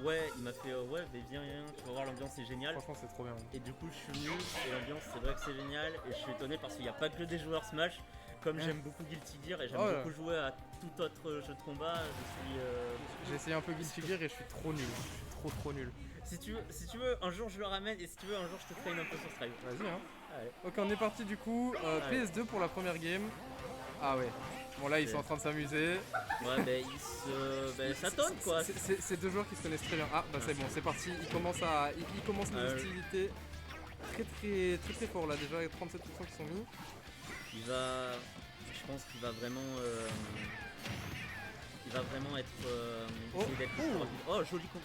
ouais, il m'a fait ouais, mais viens, tu vas voir, l'ambiance est géniale. Franchement, c'est trop bien. Et du coup, je suis venu et l'ambiance, c'est vrai que c'est génial. Et je suis étonné parce qu'il n'y a pas que des joueurs Smash. Comme j'aime beaucoup Guilty Gear et j'aime Oh là. beaucoup jouer à tout autre jeu de combat, je suis. J'ai essayé un peu Guilty Gear et je suis trop nul. Je suis trop nul. Si tu veux, un jour je le ramène et si tu veux, un jour je te traîne un peu sur Strive. Vas-y, hein. Allez. Ok, on est parti du coup. PS2 pour la première game. Ah ouais. Bon, là, ils sont en train de s'amuser. Ouais, bah, ils se. Bah, ça tonne quoi. C'est deux joueurs qui se connaissent très bien. Ah, bah, c'est bon, c'est parti. Ils commencent les hostilités très fort là. Déjà, 37% qui sont mis. Il va. Je pense qu'il va vraiment. Il va vraiment être. Essayer d'être plus rapide. Oh, joli con.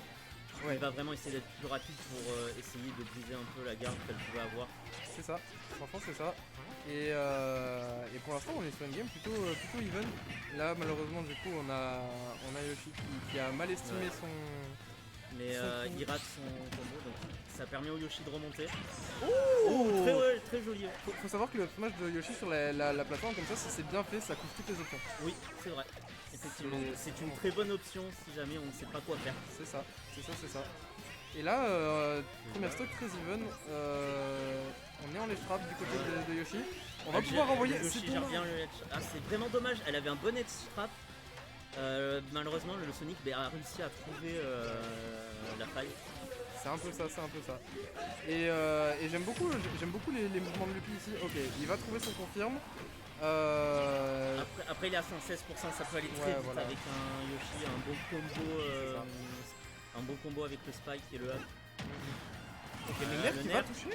Ouais. Il va vraiment essayer d'être plus rapide pour essayer de briser un peu la garde qu'elle pouvait avoir. C'est ça, franchement c'est ça. Et pour l'instant on est sur une game plutôt even. Là malheureusement du coup on a Yoshi qui a mal estimé son... Mais il rate son combo, donc ça permet au Yoshi de remonter. Oh, très joli. Faut savoir que le smash de Yoshi sur la plateforme comme ça, si c'est bien fait, ça couvre toutes les options. Oui, c'est vrai. Effectivement, c'est une très bonne option si jamais on ne sait pas quoi faire. C'est ça. Et là, première stock très even, on est en ledge trap du côté de Yoshi. On va pouvoir envoyer... Yoshi gère bien le ledge. Ah, c'est vraiment dommage, elle avait un bon edge trap. Malheureusement, le Sonic a réussi à trouver la faille. C'est un peu ça. Et j'aime beaucoup les mouvements de Lupi ici. Ok, il va trouver son confirme. Après il est à 116%, ça peut aller très vite avec un Yoshi, un bon combo avec le spike et le up. Ok, le nerf qui va toucher.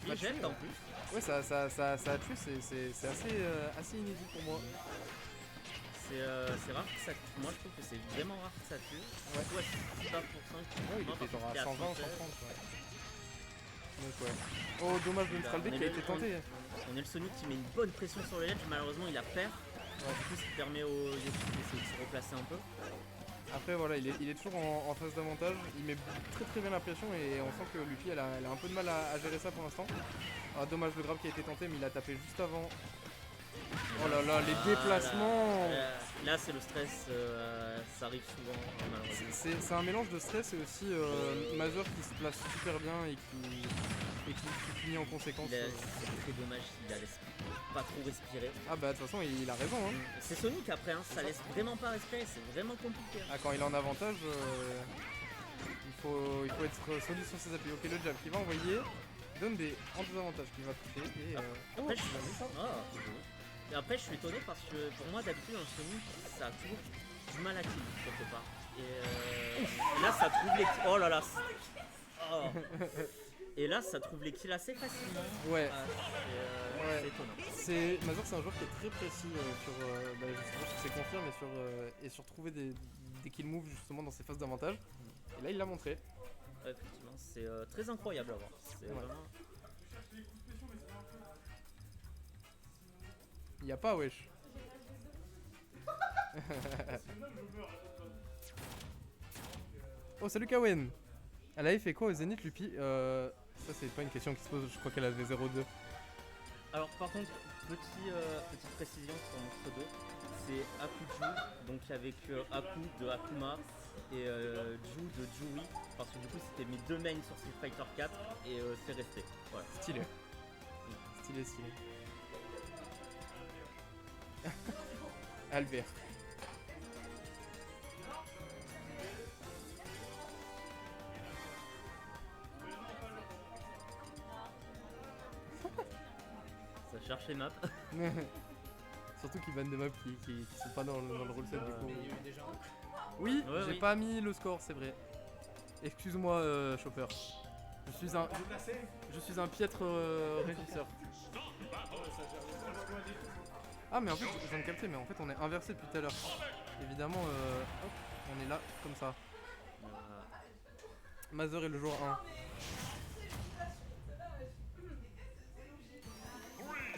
Il jette en plus. Ouais, ça a tué, c'est assez inédit pour moi. C'est rare que ça tue. Moi je trouve que c'est vraiment rare que ça tue. Ouais, c'est pas pour 5. Ouais, il était genre à 120, 130. Donc ouais. Oh, dommage le Neutral B qui a été tenté. On est le Sonic qui met une bonne pression sur le ledge, malheureusement il a perd. Du coup ça permet au Yoshi d'essayer de se replacer un peu. Après voilà, il est toujours en phase d'avantage, il met très bien la pression et on sent que Luffy elle a un peu de mal à gérer ça pour l'instant. Ah, dommage le grab qui a été tenté mais il a tapé juste avant. Oh là là, les déplacements. Là c'est le stress, ça arrive souvent malheureusement. C'est un mélange de stress et aussi Mazur qui se place super bien et qui finit en conséquence. C'est très dommage, il laisse pas trop respirer. Ah bah de toute façon il a raison hein. C'est Sonic après, hein, ça laisse vraiment pas respirer, c'est vraiment compliqué. Ah, quand il est en avantage, il faut être solide sur ses appuis. Ok, le jab qui va envoyer, donne des en désavantage qui va toucher et après je suis étonné parce que pour moi d'habitude un Sonic ça a toujours du mal à kill quelque part. Et là ça trouve les kills. Oh là là. Oh. Et là ça trouve les kills assez facilement. Ouais. C'est étonnant. Mazur c'est un joueur qui est très précis justement sur ses confirmes et sur trouver des kill moves justement dans ses phases d'avantage. Et là il l'a montré. Ouais, effectivement c'est très incroyable à voir. C'est vraiment... Il y a pas wesh. Oh salut Kawen. Elle avait fait quoi au Zénith Lupi ça c'est pas une question qui se pose, je crois qu'elle avait 0-2. Alors par contre, petite précision sur notre 2, c'est Akuju, donc avec Aku de Akuma et Ju de Jui, parce que du coup c'était mes deux mains sur Street Fighter 4 et c'est resté. Voilà. Stylé. Stylé. Albert. Ça cherche les maps. Surtout qu'ils bannent des maps qui sont pas dans le rule set du coup. Mais il y a eu déjà Oui, j'ai pas mis le score, c'est vrai. Excuse-moi Chopper. Je suis un piètre régisseur. Ah mais en fait je viens de capter, mais en fait on est inversé depuis tout à l'heure. Évidemment hop, on est là comme ça. Mazur est le joueur 1.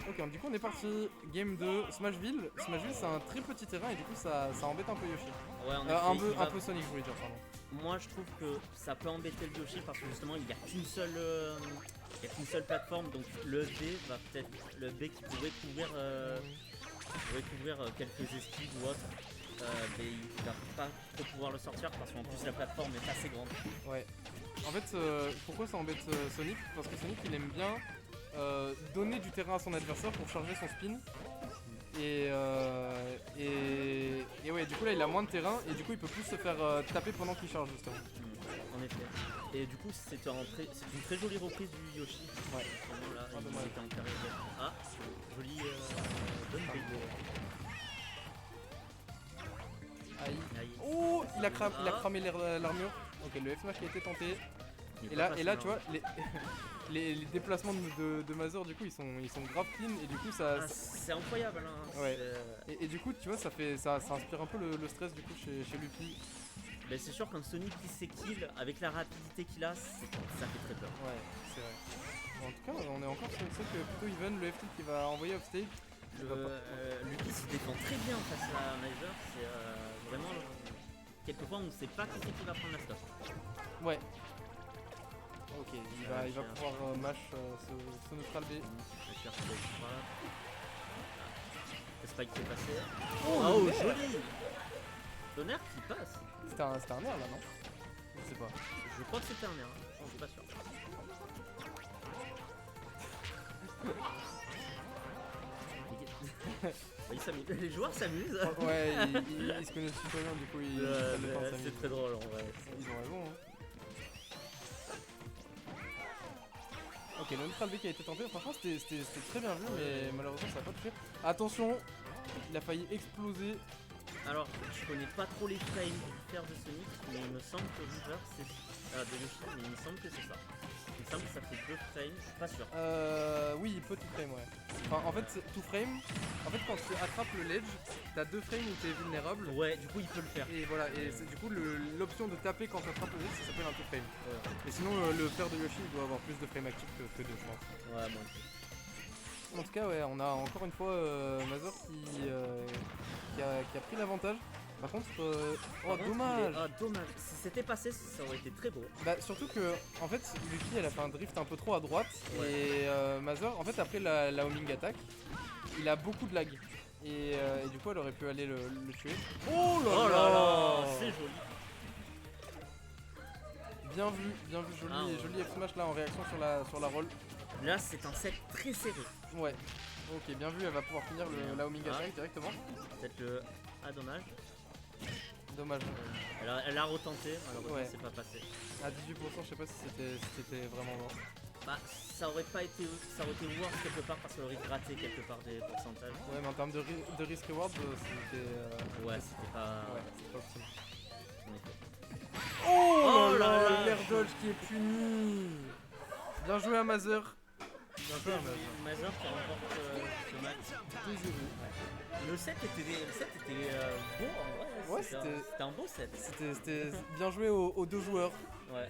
Ok, du coup on est parti, game 2, Smashville. Smashville c'est un très petit terrain et du coup ça embête un peu Yoshi. Ouais, un peu Sonic je voulais dire, pardon. Moi je trouve que ça peut embêter le Yoshi parce que justement il n'y a qu'une seule plateforme, donc le B va peut-être, le B qui pourrait couvrir quelques esquives ou autres. mais il va pas trop pouvoir le sortir parce qu'en plus la plateforme est assez grande. Ouais. En fait, pourquoi ça embête Sonic? Parce que Sonic, il aime bien donner du terrain à son adversaire pour charger son spin. Et ouais, du coup là il a moins de terrain et du coup il peut plus se faire taper pendant qu'il charge justement. En effet. Et du coup c'est une très jolie reprise du Yoshi. Ouais. Vraiment, là, il dommage. était en période. Ah, joli bonne Ah, grille. Aïe. Aïe. Oh, il a Ah. cramé l'armure. Ok, le F-Smash qui a été tenté. Il est Et pas là, facile, tu hein. vois, les déplacements de Mazor du coup ils sont grave clean et du coup ça. Ah, c'est incroyable hein. Ouais. Et du coup tu vois ça inspire un peu le stress du coup chez Luffy. Mais c'est sûr qu'un Sonic qui s'équille avec la rapidité qu'il a, ça fait très peur. Ouais, c'est vrai. Bon, en tout cas on est encore sur le truc plutôt even, le F-Tilt qui va envoyer off stage. Luffy se défend très bien face à Major, c'est vraiment quelquefois on ne sait pas qui c'est qui va prendre la stop. Ouais. Ok, il va pouvoir mash ce neutral B. Je cherche le frappe. Le spike qui est passé. Oh, le joli. Tonnerre qui passe. C'était un air là non? Je sais pas. Je crois que c'était un air, hein. Je suis pas sûr. Les joueurs s'amusent. Ouais, ils se connaissent super bien, du coup C'est très drôle en vrai. Ils ont raison. Hein. Ok, le neutral B qui a été tenté, franchement c'était très bien vu, mais malheureusement ça n'a pas touché. Attention, il a failli exploser. Alors, je connais pas trop les frames du fer de Sonic, mais il me semble que River c'est. De Yoshi, mais il me semble que c'est ça. Il me semble que ça fait 2 frames, je suis pas sûr. Oui, il peut tout frame, ouais. Enfin, en fait, tout frame, en fait, quand tu attrapes le ledge, t'as 2 frames où t'es vulnérable. Ouais, du coup, il peut le faire. Et voilà, et du coup, l'option de taper quand tu attrapes le ledge, ça s'appelle un tout frame. Ouais, Et sinon, le fer de Yoshi, il doit avoir plus de frames actifs que 2, je pense. ouais moi aussi. En tout cas, ouais, on a encore une fois Mazor qui a pris l'avantage. Par contre, oh dommage! Ah, dommage. Si c'était passé, ça aurait été très beau. Bah, surtout que, en fait, Luffy elle a fait un drift un peu trop à droite. Ouais. Et Mazor, en fait, après la homing attack, il a beaucoup de lag. Et du coup, elle aurait pu aller le tuer. Oh là là! C'est joli. Bien vu, joli, Ah, ouais. joli F-Smash là en réaction sur la roll. Là, c'est un set très serré. Ouais. Ok, bien vu, elle va pouvoir finir la homing attack directement. Peut-être le. Ah, dommage. Dommage. Elle a retenté, malheureusement, Ouais. c'est pas passé. À 18%, je sais pas si c'était vraiment mort. Bah, ça aurait été worse quelque part parce qu'elle aurait gratté quelque part des pourcentages. Ouais, mais en termes de risk-reward, c'était. Ouais, c'était pas. Ouais, c'est pas optimal. En effet. Oh là là. l'air dodge qui est puni. Bien joué à Mazur. Bien joué à Mazur. Mazur qui remporte ce match. 2-0. Le set était beau en vrai. Ouais, c'était un beau set. C'était bien joué aux deux joueurs. Ouais.